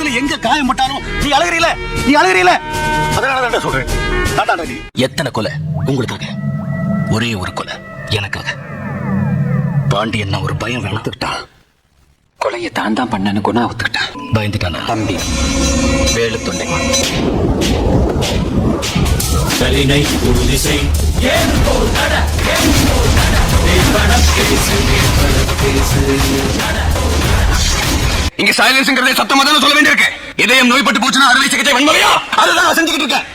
கையில எங்க காயம் பட்டாலும் நீ அழுகிறீல அதனால சொல்றேன். எத்தனை கொலை உங்களுக்காக, ஒரே ஒரு கொலை எனக்காக. பாண்டியன் ஒரு பயம் வளர்த்துக்கிட்டா, கொலையை தான் பண்ணனு குணா ஒத்துக்கிட்டான். பயந்துட்டானா தம்பி வேலு தொண்டை. இங்க சைலன்ஸ்ங்கிறதே சத்தமா தான் சொல்ல வேண்டியிருக்கு. இதயம் நோய்பட்டு போச்சுன்னா அறுவை சிகிச்சை வன்முறையா, அதுதான் செஞ்சுக்கிட்டு இருக்கேன்.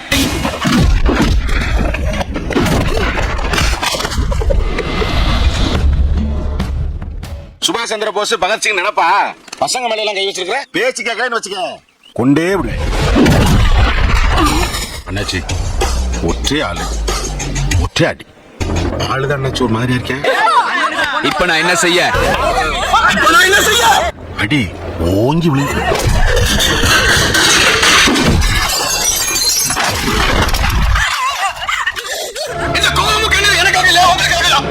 சுபாஷ் சந்திர போஸ், பகத்சிங் நினைப்பா பசங்க மேல எல்லாம் கை வச்சிருக்கிற, பேச்சு கேட்கன்னு வச்சுக்க கொண்டே விடு. அண்ணாச்சி ஒற்றே ஆளு, ஒற்றே அடி. ஆளுதான் அண்ணாச்சி ஒரு மாதிரியா இருக்கேன். இப்ப நான் என்ன செய்ய? அடி ஓங்கி விழு. இந்த கோபமுக்கு என்ன எனக்காக இல்ல, உங்களுக்காக தான்.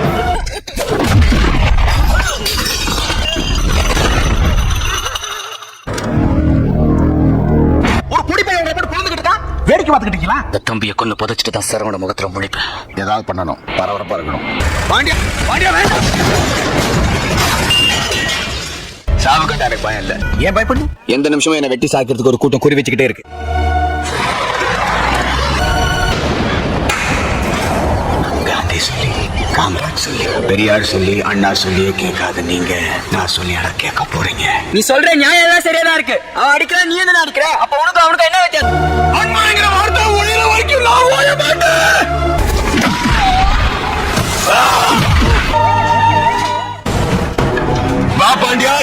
வேடிக்கை பார்த்துக்கிட்டீங்களா? இந்த தம்பியை கொண்டு புதைச்சிட்டு தான் சரவண முகத்துல முழிப்பேன். ஏதாவது பண்ணணும், பரபரப்பா இருக்கணும். பாண்டியா பாண்டியா வேண்டாம். சாவு கண்டா எனக்கு பயம் இல்ல. ஏன் பயப்படு? எந்த நிமிஷமும் என்ன வெட்டி சாக்கிறதுக்கு ஒரு கூட்டம் குறி வச்சுக்கிட்டே இருக்கு. காந்தி சொல்லி, காமராஜ் சொல்லி, பெரியார் சொல்லி, அண்ணா சொல்லி கேட்காத நீங்க நான் சொல்லி அட கேட்க போறீங்க. நீ சொல்ற நியாயம் எல்லாம் சரியாதான் இருக்கு. அவன் அடிக்கிற நீ என்ன அடிக்கிற? அப்ப உனக்கு அவனுக்கு என்ன வித்தியாசம்? அன்மனைங்கிற வார்த்தை ஒளியில வரைக்கும் நான் ஓய மாட்டேன். வா பாண்டியா,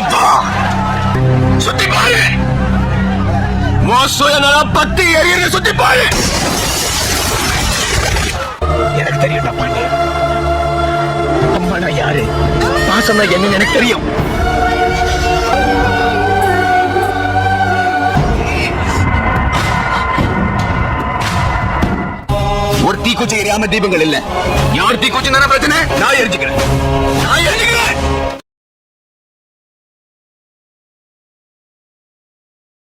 சுத்தி பாரு. மோசம் நல்லா பத்தி எரியற சுத்தி பாரு. எனக்கு தெரியும் பாண்டியா, அம்மா நான் யாரு, பாசம்னா என்னன்னு எனக்கு தெரியும். ஒரு தீக்குச்சி எரியாம தீபங்கள் இல்ல. யார் தீக்குச்சி பிரச்சனை? நான் எரிஞ்சுக்கிறேன்.